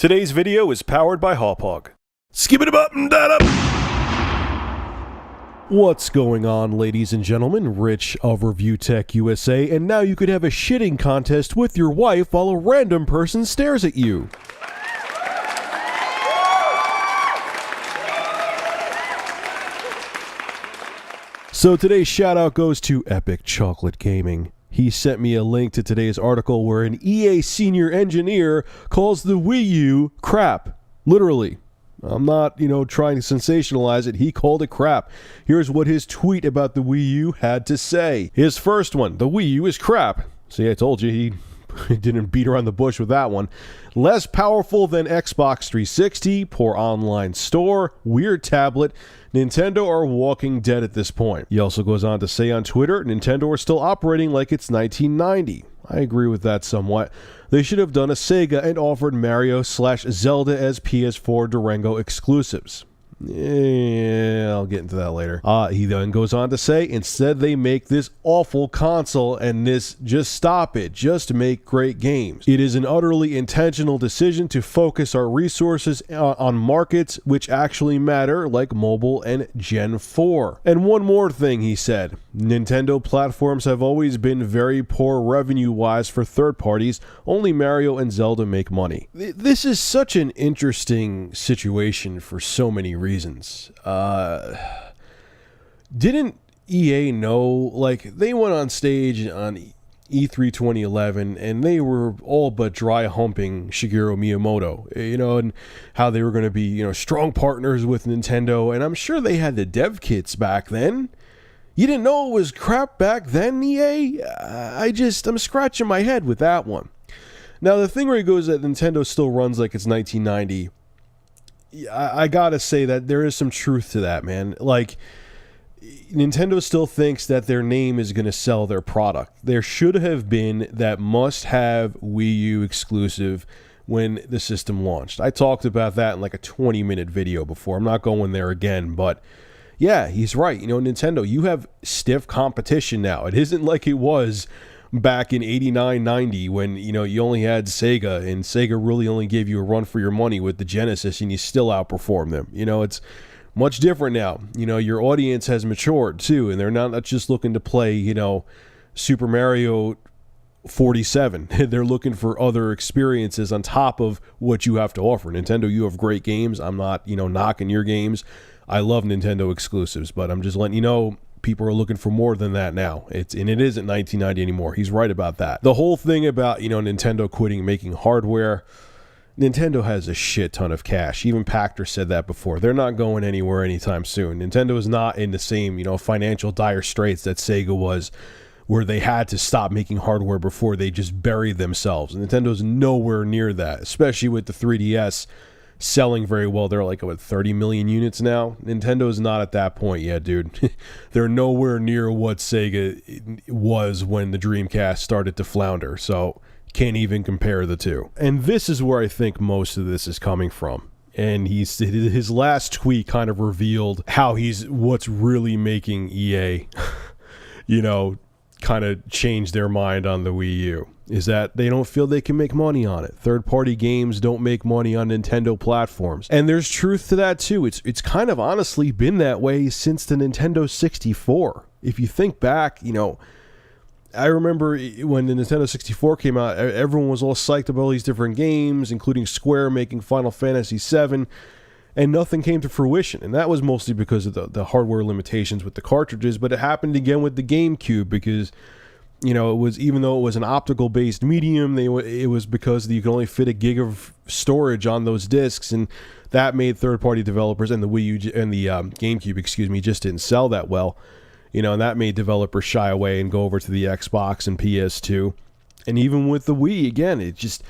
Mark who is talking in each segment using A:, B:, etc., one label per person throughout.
A: Today's video is powered by Hauppauge.
B: Skip it up and that up.
A: What's going on, ladies and gentlemen? Rich of Review Tech USA, and now you could have a shitting contest with your wife while a random person stares at you. So today's shout out goes to Epic Chocolate Gaming. He sent me a link to today's article where an EA senior engineer calls the Wii U crap. Literally. I'm not, trying to sensationalize it. He called it crap. Here's what his tweet about the Wii U had to say. His first one, the Wii U is crap. See, I told you he didn't beat around the bush with that one. Less powerful than Xbox 360, poor online store, weird tablet. Nintendo are walking dead at this point. He also goes on to say on Twitter, Nintendo are still operating like it's 1990. I agree with that somewhat. They should have done a Sega and offered Mario/Zelda as PS4 Durango exclusives. Yeah, I'll get into that later. He then goes on to say, instead they make this awful console and this, just stop it, just make great games. It is an utterly intentional decision to focus our resources on markets which actually matter, like mobile and Gen 4. And one more thing he said, Nintendo platforms have always been very poor revenue-wise for third parties, only Mario and Zelda make money. This is such an interesting situation for so many reasons. Didn't EA know, they went on stage on E3 2011 and they were all but dry humping Shigeru Miyamoto, and how they were going to be, strong partners with Nintendo, and I'm sure they had the dev kits back then. You didn't know it was crap back then, EA? I'm scratching my head with that one. Now, the thing where he goes that Nintendo still runs like it's 1990, I gotta say that there is some truth to that, man. Nintendo still thinks that their name is going to sell their product. There should have been that must-have Wii U exclusive when the system launched. I talked about that in a 20-minute video before. I'm not going there again, but yeah, he's right. Nintendo, you have stiff competition now. It isn't like it was back in 89, 90 when, you only had Sega, and Sega really only gave you a run for your money with the Genesis, and you still outperformed them. It's much different now. Your audience has matured too, and they're not just looking to play, Super Mario 47. They're looking for other experiences on top of what you have to offer. Nintendo, you have great games. I'm not, knocking your games. I love Nintendo exclusives, but I'm just letting you know, people are looking for more than that now. It isn't 1990 anymore. He's right about that. The whole thing about, Nintendo quitting making hardware, Nintendo has a shit ton of cash. Even Pachter said that before. They're not going anywhere anytime soon. Nintendo is not in the same, financial dire straits that Sega was, where they had to stop making hardware before they just buried themselves. Nintendo's nowhere near that, especially with the 3DS selling very well. They're 30 million units now. Nintendo's not at that point yet, dude. They're nowhere near what Sega was when the Dreamcast started to flounder, so can't even compare the two. And this is where I think most of this is coming from. And his last tweet kind of revealed how what's really making EA, kind of change their mind on the Wii U. Is that they don't feel they can make money on it. Third-party games don't make money on Nintendo platforms. And there's truth to that, too. It's kind of honestly been that way since the Nintendo 64. If you think back, I remember when the Nintendo 64 came out, everyone was all psyched about all these different games, including Square making Final Fantasy VII, and nothing came to fruition. And that was mostly because of the hardware limitations with the cartridges, but it happened again with the GameCube because it was, even though it was an optical based medium, it was because you could only fit a gig of storage on those discs, and that made third party developers, and the Wii U and the GameCube, just didn't sell that well. And that made developers shy away and go over to the Xbox and PS2. And even with the Wii, again, it just,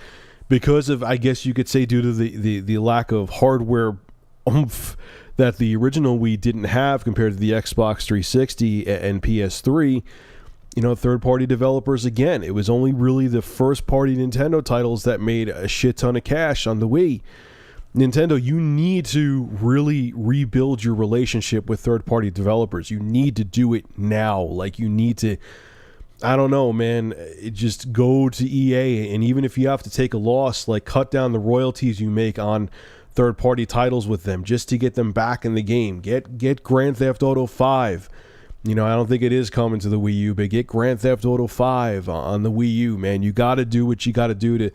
A: because of, I guess you could say, due to the lack of hardware oomph that the original Wii didn't have compared to the Xbox 360 and PS3, third-party developers, again, it was only really the first-party Nintendo titles that made a shit ton of cash on the Wii. Nintendo, you need to really rebuild your relationship with third-party developers. You need to do it now. You need to, I don't know, man. Just go to EA, and even if you have to take a loss, like cut down the royalties you make on third-party titles with them just to get them back in the game. Get Grand Theft Auto 5. I don't think it is coming to the Wii U, but get Grand Theft Auto 5 on the Wii U, man. You got to do what you got to do to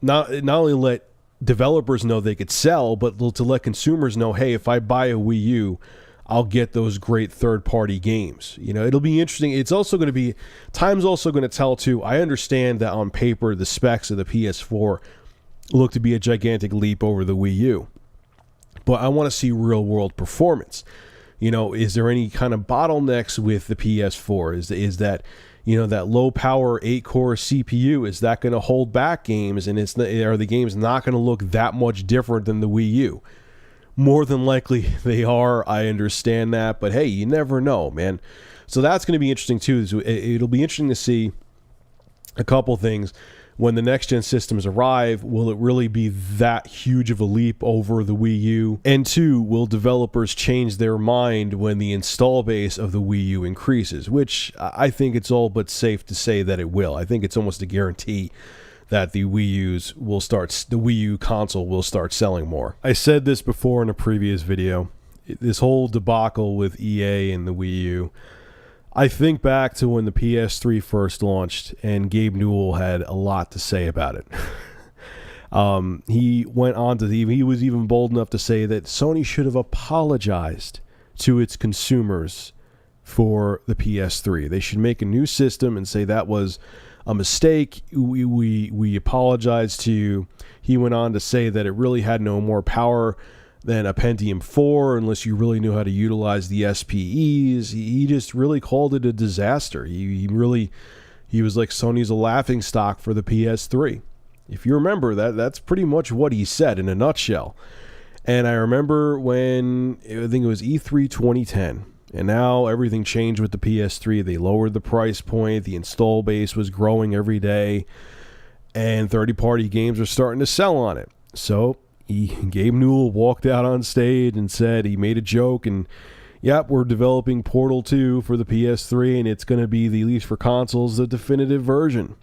A: not only let developers know they could sell, but to let consumers know, hey, if I buy a Wii U, I'll get those great third-party games. It'll be interesting. It's also going to be, time's also going to tell, too. I understand that on paper, the specs of the PS4 look to be a gigantic leap over the Wii U. But I want to see real-world performance. Is there any kind of bottlenecks with the PS4? Is that, that low-power 8-core CPU, is that going to hold back games? And are the games not going to look that much different than the Wii U? More than likely they are. I understand that. But, hey, you never know, man. So that's going to be interesting, too. So it'll be interesting to see a couple things. When the next-gen systems arrive, will it really be that huge of a leap over the Wii U? And 2, will developers change their mind when the install base of the Wii U increases? Which I think it's all but safe to say that it will. I think it's almost a guarantee that the Wii U console will start selling more. I said this before in a previous video. This whole debacle with EA and the Wii U, I think back to when the PS3 first launched, and Gabe Newell had a lot to say about it. He went on to he was even bold enough to say that Sony should have apologized to its consumers for the PS3. They should make a new system and say that was a mistake. We apologize to you. He went on to say that it really had no more power than a Pentium 4 unless you really knew how to utilize the SPEs. He just really called it a disaster. He was like, Sony's a laughing stock for the PS3. If you remember, that's pretty much what he said in a nutshell. And I remember when, I think it was E3 2010, and now everything changed with the PS3. They lowered the price point, the install base was growing every day, and third-party games are starting to sell on it. So Gabe Newell walked out on stage and said, he made a joke, and yep, we're developing Portal 2 for the PS3, and it's going to be, the at least for consoles, the definitive version.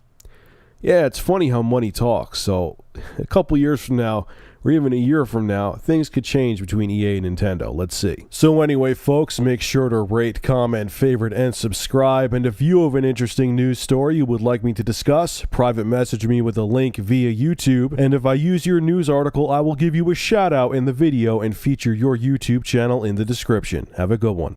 A: Yeah, it's funny how money talks. So a couple years from now, or even a year from now, things could change between EA and Nintendo. Let's see. So anyway, folks, make sure to rate, comment, favorite, and subscribe. And if you have an interesting news story you would like me to discuss, private message me with a link via YouTube. And if I use your news article, I will give you a shout out in the video and feature your YouTube channel in the description. Have a good one.